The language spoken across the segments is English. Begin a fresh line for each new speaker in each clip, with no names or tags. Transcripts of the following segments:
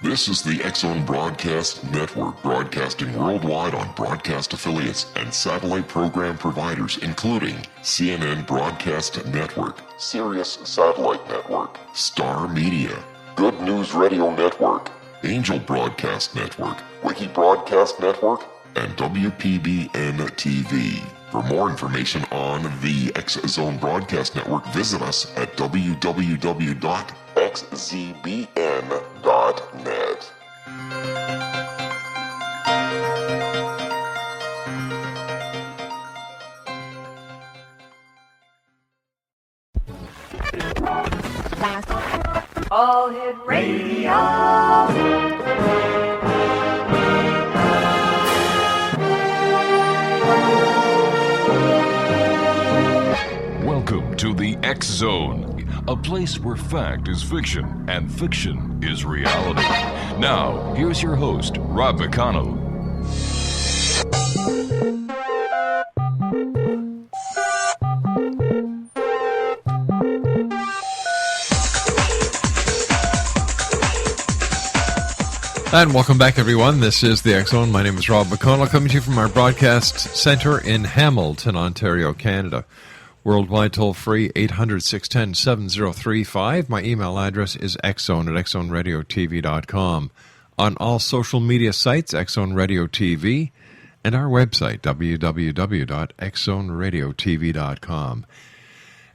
This is the X-Zone Broadcast Network, broadcasting worldwide on broadcast affiliates and satellite program providers, including CNN Broadcast Network, Sirius Satellite Network, Star Media, Good News Radio Network, Angel Broadcast Network, Wiki Broadcast Network, and WPBN TV. For more information on the X-Zone Broadcast Network, visit us at www.xzbn.net.
All Hit Radio.
Welcome to the X-Zone, a place where fact is fiction and fiction is reality. Now, here's your host, Rob McConnell.
And welcome back, everyone. This is the X-Zone. My name is Rob McConnell, coming to you from our broadcast center in Hamilton, Ontario, Canada. Worldwide toll-free, 800-610-7035. My email address is xzone@xzoneradiotv.com. On all social media sites, X-Zone Radio TV, and our website, www.xzoneradiotv.com.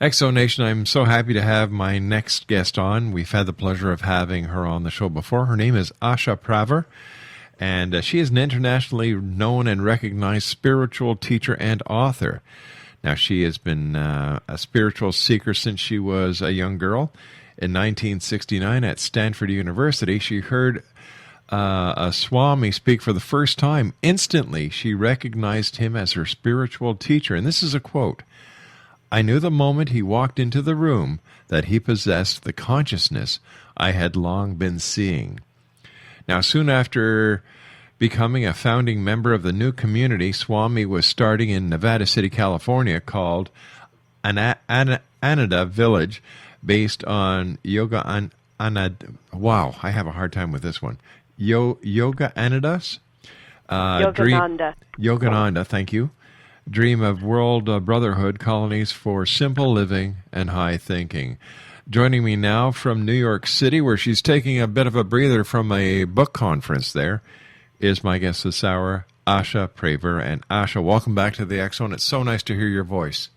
X-Zone Nation, I'm so happy to have my next guest on. We've had the pleasure of having her on the show before. Her name is Asha Praver, and she is an internationally known and recognized spiritual teacher and author. Now, she has been a spiritual seeker since she was a young girl. In 1969 at Stanford University, she heard a Swami speak for the first time. Instantly, she recognized him as her spiritual teacher. And this is a quote. "I knew the moment he walked into the room that he possessed the consciousness I had long been seeing." Now, soon after becoming a founding member of the new community Swami was starting in Nevada City, California, called Ananda Village, based on Yogananda. Wow, I have a hard time with this one. Yogananda's Yogananda, thank you. Dream of world brotherhood, colonies for simple living and high thinking. Joining me now from New York City, where she's taking a bit of a breather from a book conference there, is my guest this hour, Asha Praver. And Asha, welcome back to the X-Zone. It's so nice to hear your voice.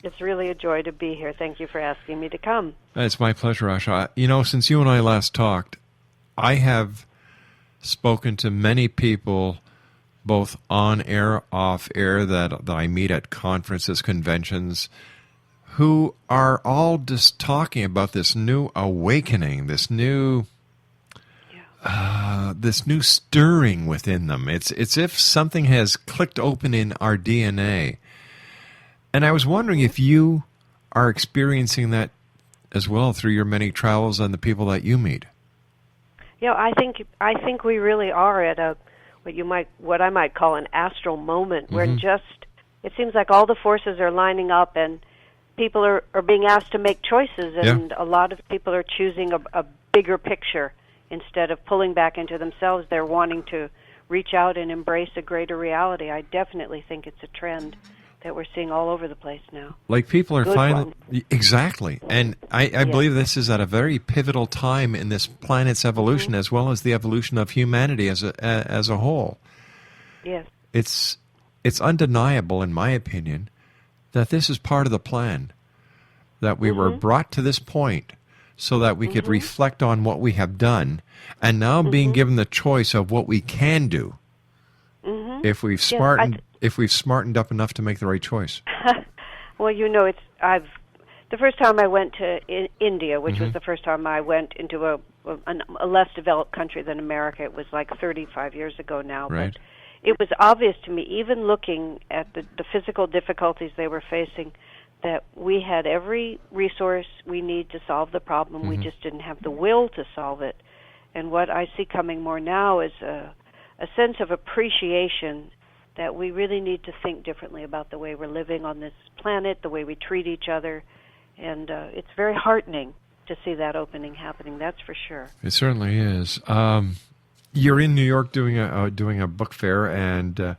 It's really a joy to be here. Thank you for asking me to come.
It's my pleasure, Asha. You know, since you and I last talked, I have spoken to many people, both on air, off air, that I meet at conferences, conventions, who are all just talking about this new awakening, this new stirring within them. It's if something has clicked open in our DNA. And I was wondering if you are experiencing that as well through your many travels and the people that you meet.
Yeah, I think we really are at what I might call an astral moment, where it seems like all the forces are lining up and people are being asked to make choices, and a lot of people are choosing a bigger picture. Instead of pulling back into themselves, they're wanting to reach out and embrace a greater reality. I definitely think it's a trend that we're seeing all over the place now.
Like people are finally... Exactly. And I believe this is at a very pivotal time in this planet's evolution, as well as the evolution of humanity as a whole.
Yes.
It's undeniable, in my opinion, that this is part of the plan, that we were brought to this point so that we could reflect on what we have done, and now being given the choice of what we can do if we've smartened up enough to make the right choice.
Well, you know, the first time I went to India, which was the first time I went into a less developed country than America. It was like 35 years ago now.
Right.
But it was obvious to me, even looking at the physical difficulties they were facing, that we had every resource we need to solve the problem. We just didn't have the will to solve it. And what I see coming more now is a sense of appreciation that we really need to think differently about the way we're living on this planet, the way we treat each other, and it's very heartening to see that opening happening. That's for sure.
It certainly is. You're in New York doing a book fair, and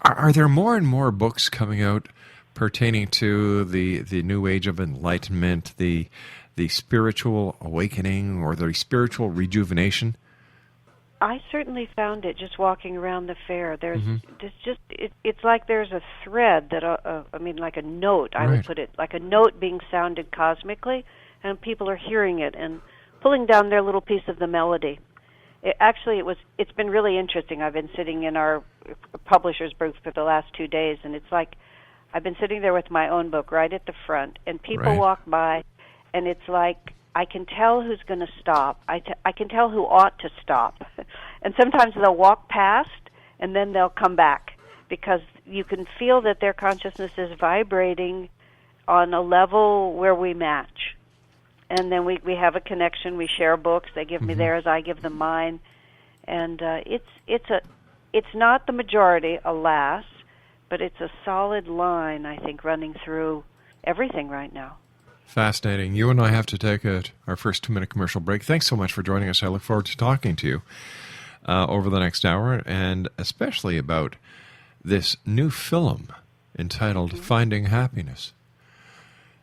are there more and more books coming out pertaining to the new age of enlightenment, the spiritual awakening, or the spiritual rejuvenation?
I certainly found it just walking around the fair. There's it's like there's a thread that like a note. I would put it like a note being sounded cosmically, and people are hearing it and pulling down their little piece of the melody. It's been really interesting. I've been sitting in our publisher's booth for the last 2 days, and it's like I've been sitting there with my own book right at the front, and people walk by, and it's like I can tell who's going to stop. I can tell who ought to stop. And sometimes they'll walk past, and then they'll come back, because you can feel that their consciousness is vibrating on a level where we match. And then we have a connection. We share books. They give me theirs. I give them mine. And it's not the majority, alas, but it's a solid line, I think, running through everything right now.
Fascinating. You and I have to take our first 2-minute commercial break. Thanks so much for joining us. I look forward to talking to you over the next hour, and especially about this new film entitled Finding Happiness.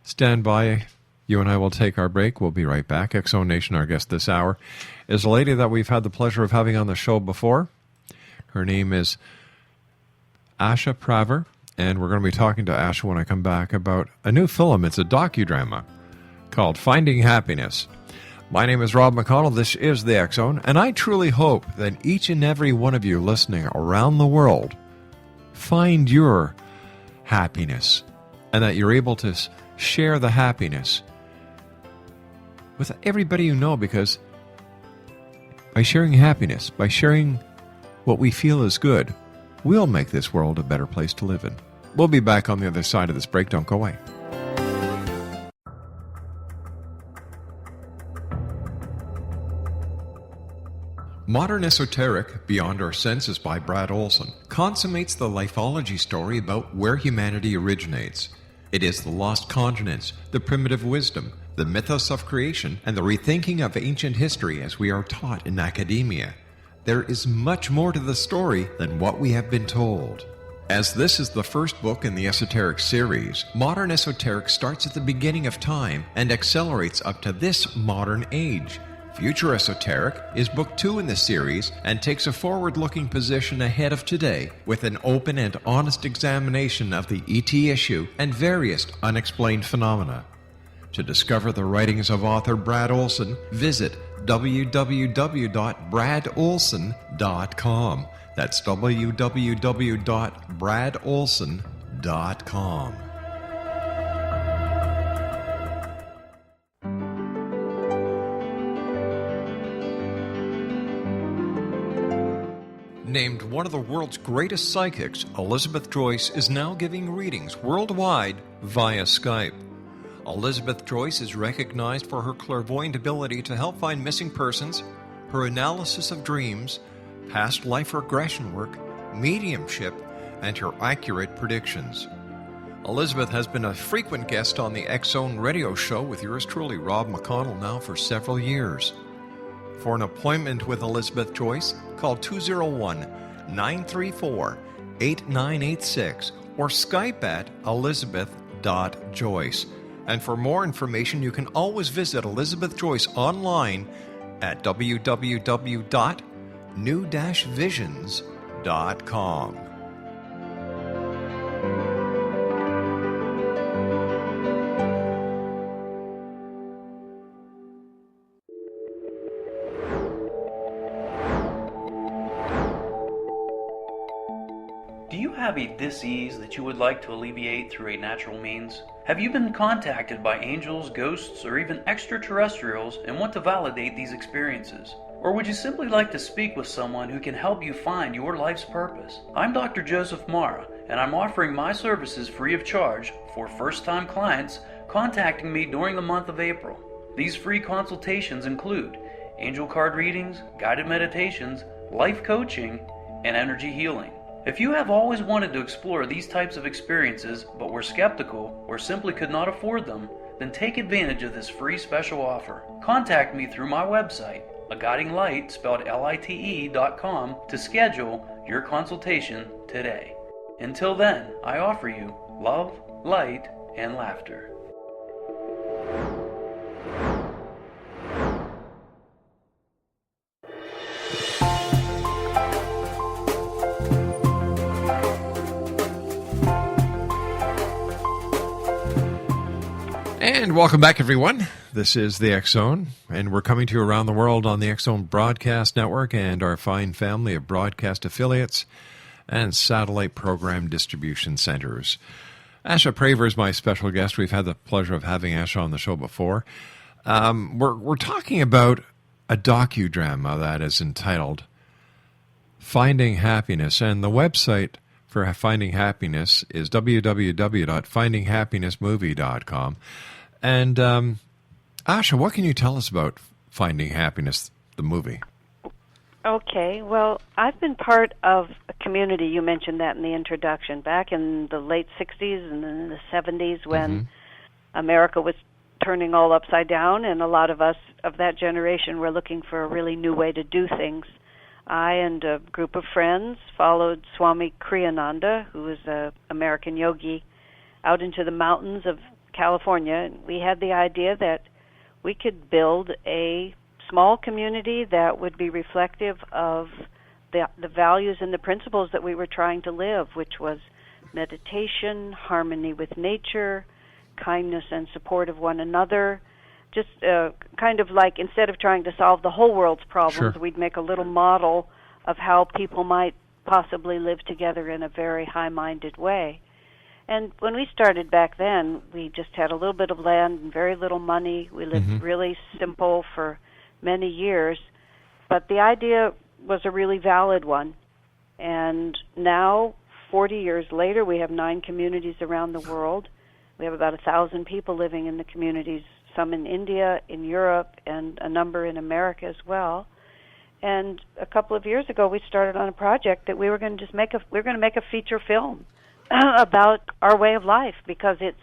Stand by. You and I will take our break. We'll be right back. X-Zone Nation, our guest this hour, is a lady that we've had the pleasure of having on the show before. Her name is Asha Praver, and we're going to be talking to Asha when I come back about a new film. It's a docudrama called Finding Happiness. My name is Rob McConnell. This is the X-Zone, and I truly hope that each and every one of you listening around the world find your happiness, and that you're able to share the happiness with everybody you know, because by sharing happiness, by sharing what we feel is good, we'll make this world a better place to live in. We'll be back on the other side of this break. Don't go away. Modern Esoteric, Beyond Our Senses by Brad Olson, consummates the lifology story about where humanity originates. It is the lost continents, the primitive wisdom, the mythos of creation, and the rethinking of ancient history as we are taught in academia. There is much more to the story than what we have been told. As this is the first book in the Esoteric series, Modern Esoteric starts at the beginning of time and accelerates up to this modern age. Future Esoteric is book 2 in the series and takes a forward-looking position ahead of today with an open and honest examination of the ET issue and various unexplained phenomena. To discover the writings of author Brad Olson, visit www.bradolson.com. That's www.bradolson.com. Named one of the world's greatest psychics, Elizabeth Joyce is now giving readings worldwide via Skype. Elizabeth Joyce is recognized for her clairvoyant ability to help find missing persons, her analysis of dreams, past life regression work, mediumship, and her accurate predictions. Elizabeth has been a frequent guest on the X-Zone radio show with yours truly, Rob McConnell, now for several years. For an appointment with Elizabeth Joyce, call 201-934-8986 or Skype at elizabeth.joyce. And for more information, you can always visit Elizabeth Joyce online at www.new-visions.com.
Do you have a dis-ease that you would like to alleviate through a natural means? Have you been contacted by angels, ghosts, or even extraterrestrials and want to validate these experiences? Or would you simply like to speak with someone who can help you find your life's purpose? I'm Dr. Joseph Mara, and I'm offering my services free of charge for first-time clients contacting me during the month of April. These free consultations include angel card readings, guided meditations, life coaching, and energy healing. If you have always wanted to explore these types of experiences but were skeptical or simply could not afford them, then take advantage of this free special offer. Contact me through my website, aguidinglight, spelled LITE.com, to schedule your consultation today. Until then, I offer you love, light, and laughter.
And welcome back, everyone. This is the X Zone, and we're coming to you around the world on the X Zone Broadcast Network and our fine family of broadcast affiliates and satellite program distribution centers. Asha Praver is my special guest. We've had the pleasure of having Asha on the show before. We're talking about a docudrama that is entitled Finding Happiness, and the website for Finding Happiness is www.findinghappinessmovie.com. And Asha, what can you tell us about Finding Happiness, the movie?
Okay, well, I've been part of a community, you mentioned that in the introduction, back in the late 60s and then the 70s when America was turning all upside down, and a lot of us of that generation were looking for a really new way to do things. I and a group of friends followed Swami Kriyananda, who was an American yogi, out into the mountains of California, and we had the idea that we could build a small community that would be reflective of the values and the principles that we were trying to live, which was meditation, harmony with nature, kindness and support of one another. Just kind of like, instead of trying to solve the whole world's problems, we'd make a little model of how people might possibly live together in a very high-minded way. And when we started back then, we just had a little bit of land and very little money. We lived really simple for many years, but the idea was a really valid one. And now, 40 years later, we have 9 communities around the world. We have about 1,000 people living in the communities, some in India, in Europe, and a number in America as well. And a couple of years ago, we started on a project that we were going to just make a feature film about our way of life, because it's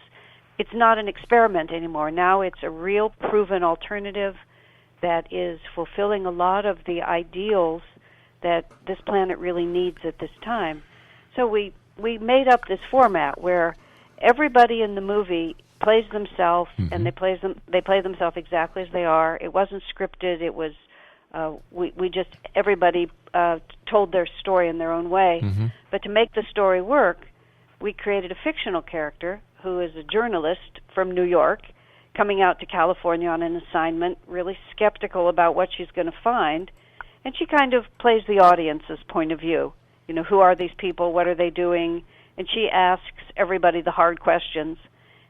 not an experiment anymore. Now it's a real proven alternative that is fulfilling a lot of the ideals that this planet really needs at this time. So we made up this format where everybody in the movie plays themselves, and they play themselves exactly as they are. It wasn't scripted. It was everybody told their story in their own way. But to make the story work, we created a fictional character who is a journalist from New York, coming out to California on an assignment, really skeptical about what she's going to find, and she kind of plays the audience's point of view. You know, who are these people? What are they doing? And she asks everybody the hard questions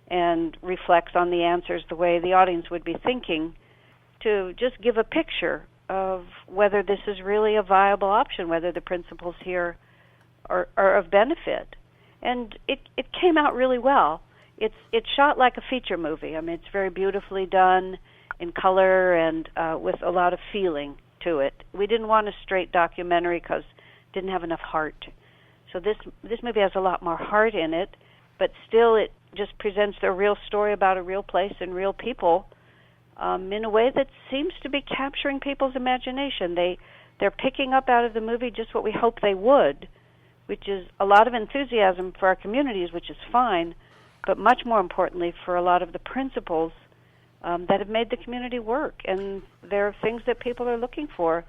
and reflects on the answers the way the audience would be thinking, to just give a picture of whether this is really a viable option, whether the principles here are of benefit. And it came out really well. It's shot like a feature movie. I mean, it's very beautifully done in color and with a lot of feeling to it. We didn't want a straight documentary because it didn't have enough heart. So this movie has a lot more heart in it, but still it just presents a real story about a real place and real people in a way that seems to be capturing people's imagination. They're picking up out of the movie just what we hope they would, which is a lot of enthusiasm for our communities, which is fine, but much more importantly for a lot of the principles that have made the community work. And there are things that people are looking for: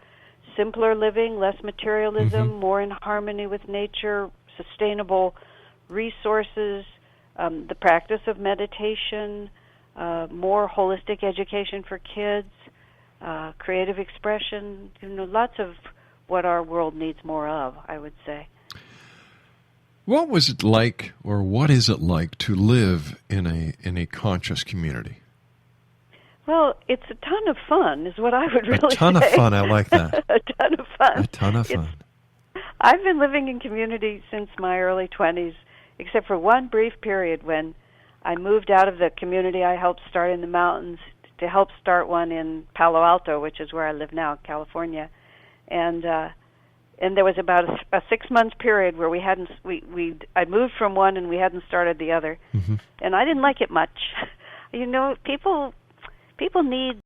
simpler living, less materialism, more in harmony with nature, sustainable resources, the practice of meditation, more holistic education for kids, creative expression, lots of what our world needs more of, I would say.
What was it like, or what is it like, to live in a conscious community?
Well, it's a ton of fun, is what I would really say.
A ton of fun, I like that.
A ton of fun.
A ton of fun.
I've been living in community since my early 20s, except for one brief period when I moved out of the community I helped start in the mountains to help start one in Palo Alto, which is where I live now, California. And there was about a 6-month period where I moved from one and we hadn't started the other. And I didn't like it much. You know, people need